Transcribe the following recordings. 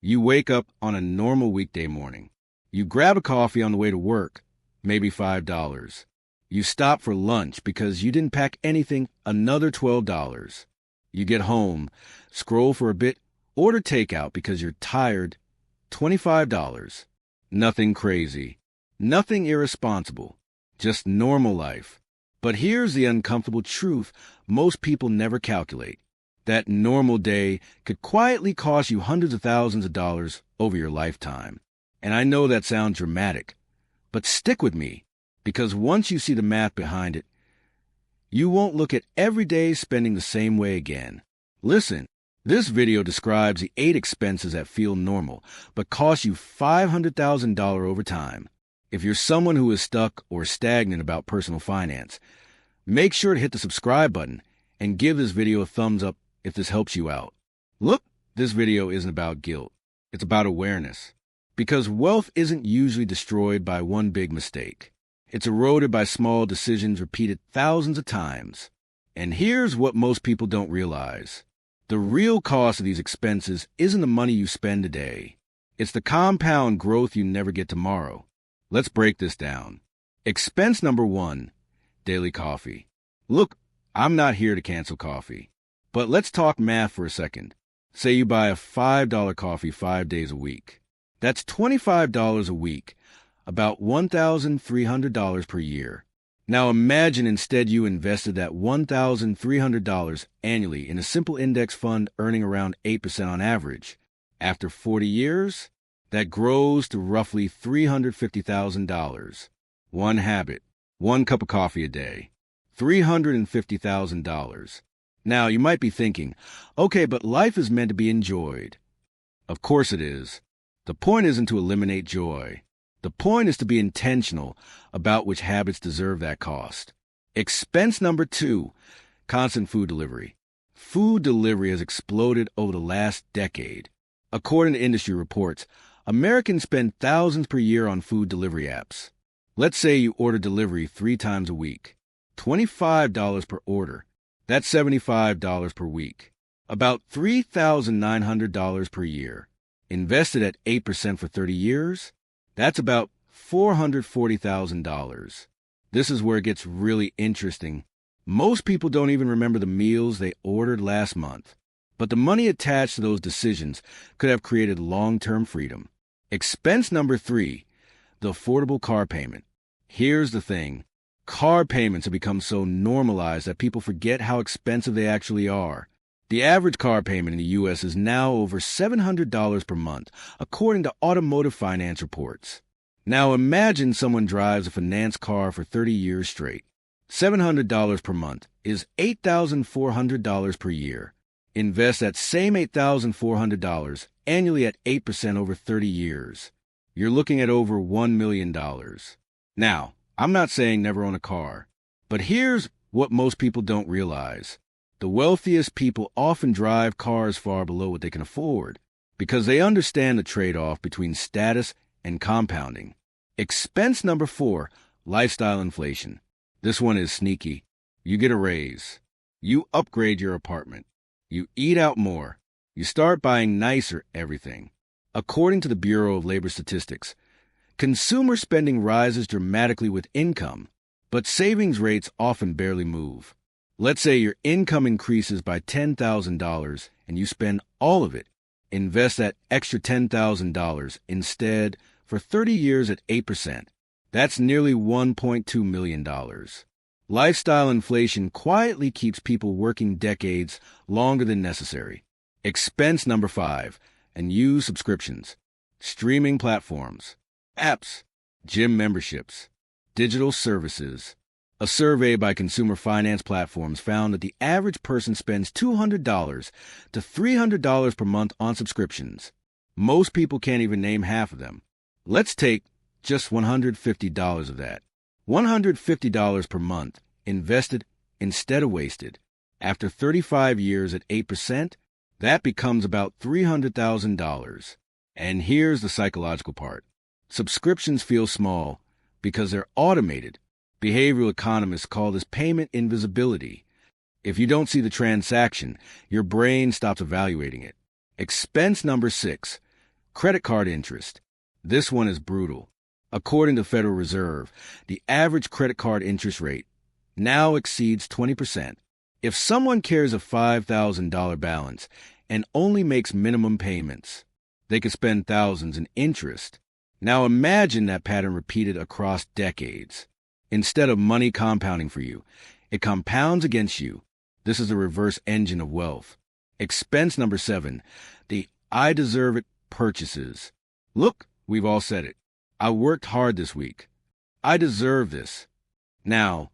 You wake up on a normal weekday morning. You grab a coffee on the way to work, maybe $5. You stop for lunch because you didn't pack anything, another $12. You get home, scroll for a bit, order takeout because you're tired, $25. Nothing crazy, nothing irresponsible, just normal life. But here's the uncomfortable truth most people never calculate. That normal day could quietly cost you hundreds of thousands of dollars over your lifetime. And I know that sounds dramatic, but stick with me, because once you see the math behind it, you won't look at every day spending the same way again. Listen, this video describes the 8 expenses that feel normal, but cost you $500,000 over time. If you're someone who is stuck or stagnant about personal finance, make sure to hit the subscribe button and give this video a thumbs up if this helps you out. Look, this video isn't about guilt. It's about awareness. Because wealth isn't usually destroyed by one big mistake. It's eroded by small decisions repeated thousands of times. And here's what most people don't realize. The real cost of these expenses isn't the money you spend today. It's the compound growth you never get tomorrow. Let's break this down. Expense number 1, daily coffee. Look, I'm not here to cancel coffee. But let's talk math for a second. Say you buy a $5 coffee 5 days a week. That's $25 a week, about $1,300 per year. Now imagine instead you invested that $1,300 annually in a simple index fund earning around 8% on average. After 40 years, that grows to roughly $350,000. One habit, 1 cup of coffee a day, $350,000. Now, you might be thinking, okay, but life is meant to be enjoyed. Of course it is. The point isn't to eliminate joy. The point is to be intentional about which habits deserve that cost. Expense number 2, constant food delivery. Food delivery has exploded over the last decade. According to industry reports, Americans spend thousands per year on food delivery apps. Let's say you order delivery 3 times a week. $25 per order. That's $75 per week. About $3,900 per year. Invested at 8% for 30 years, that's about $440,000. This is where it gets really interesting. Most people don't even remember the meals they ordered last month. But the money attached to those decisions could have created long-term freedom. Expense number 3, the affordable car payment. Here's the thing. Car payments have become so normalized that people forget how expensive they actually are. The average car payment in the U.S. is now over $700 per month, according to automotive finance reports. Now imagine someone drives a finance car for 30 years straight. $700 per month is $8,400 per year. Invest that same $8,400 annually at 8% over 30 years. You're looking at over $1 million. Now, I'm not saying never own a car, but here's what most people don't realize. The wealthiest people often drive cars far below what they can afford because they understand the trade-off between status and compounding. Expense number 4, lifestyle inflation. This one is sneaky. You get a raise. You upgrade your apartment. You eat out more. You start buying nicer everything. According to the Bureau of Labor Statistics, consumer spending rises dramatically with income, but savings rates often barely move. Let's say your income increases by $10,000 and you spend all of it. Invest that extra $10,000 instead for 30 years at 8%. That's nearly $1.2 million. Lifestyle inflation quietly keeps people working decades longer than necessary. Expense number 5, and use subscriptions. Streaming platforms, apps, gym memberships, digital services. A survey by consumer finance platforms found that the average person spends $200 to $300 per month on subscriptions. Most people can't even name half of them. Let's take just $150 of that. $150 per month invested instead of wasted. After 35 years at 8%, that becomes about $300,000. And here's the psychological part. Subscriptions feel small because they're automated. Behavioral economists call this payment invisibility. If you don't see the transaction, your brain stops evaluating it. Expense number 6, Credit card interest. This one is brutal. According to the Federal Reserve, the average credit card interest rate now exceeds 20%. If someone carries a $5,000 balance and only makes minimum payments, they could spend thousands in interest. Now imagine that pattern repeated across decades. Instead of money compounding for you, it compounds against you. This is the reverse engine of wealth. Expense number 7, the I deserve it purchases. Look, we've all said it. I worked hard this week. I deserve this. Now,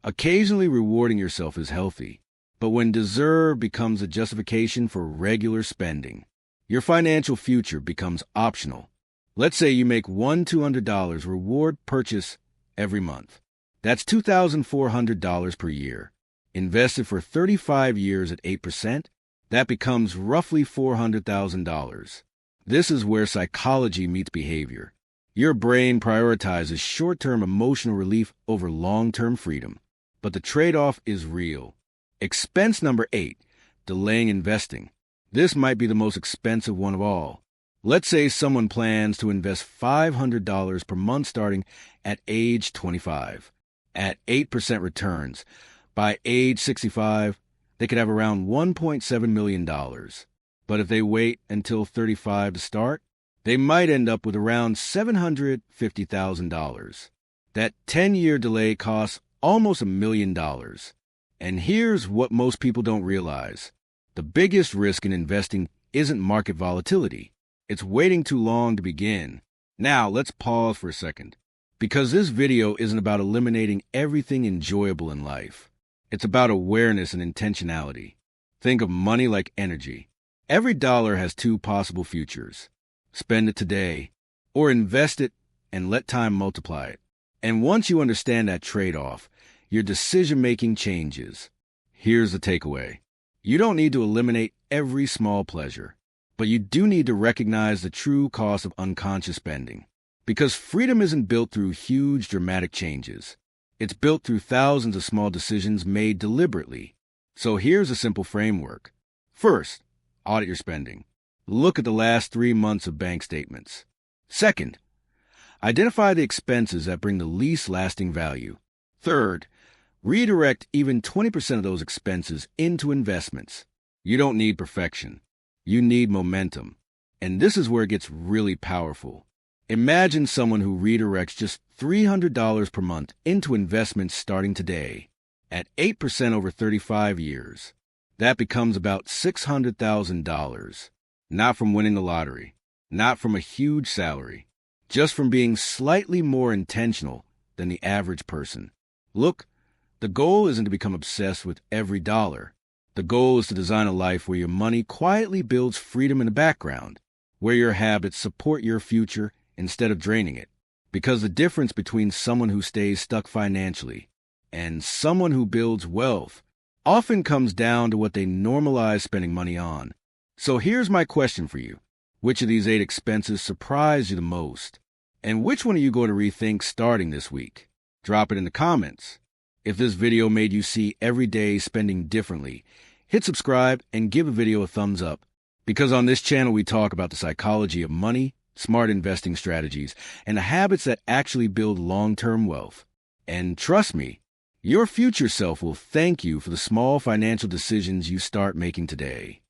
occasionally rewarding yourself is healthy, but when deserve becomes a justification for regular spending, your financial future becomes optional. Let's say you make $200 reward purchase every month. That's $2,400 per year. Invested for 35 years at 8%, that becomes roughly $400,000. This is where psychology meets behavior. Your brain prioritizes short-term emotional relief over long-term freedom. But the trade-off is real. Expense number 8, delaying investing. This might be the most expensive one of all. Let's say someone plans to invest $500 per month starting at age 25. At 8% returns, by age 65, they could have around $1.7 million. But if they wait until 35 to start, they might end up with around $750,000. That 10-year delay costs almost $1 million. And here's what most people don't realize. The biggest risk in investing isn't market volatility. It's waiting too long to begin. Now, let's pause for a second. Because this video isn't about eliminating everything enjoyable in life. It's about awareness and intentionality. Think of money like energy. Every dollar has 2 possible futures. Spend it today, or invest it and let time multiply it. And once you understand that trade-off, your decision-making changes. Here's the takeaway. You don't need to eliminate every small pleasure, but you do need to recognize the true cost of unconscious spending. Because freedom isn't built through huge, dramatic changes. It's built through thousands of small decisions made deliberately. So here's a simple framework. First, audit your spending. Look at the last 3 months of bank statements. Second, identify the expenses that bring the least lasting value. Third, redirect even 20% of those expenses into investments. You don't need perfection. You need momentum. And this is where it gets really powerful. Imagine someone who redirects just $300 per month into investments starting today at 8% over 35 years. That becomes about $600,000. Not from winning the lottery, not from a huge salary, just from being slightly more intentional than the average person. Look, the goal isn't to become obsessed with every dollar. The goal is to design a life where your money quietly builds freedom in the background, where your habits support your future instead of draining it. Because the difference between someone who stays stuck financially and someone who builds wealth often comes down to what they normalize spending money on. So here's my question for you. Which of these 8 expenses surprised you the most? And which one are you going to rethink starting this week? Drop it in the comments. If this video made you see every day spending differently, hit subscribe and give the video a thumbs up. Because on this channel we talk about the psychology of money, smart investing strategies, and the habits that actually build long-term wealth. And trust me, your future self will thank you for the small financial decisions you start making today.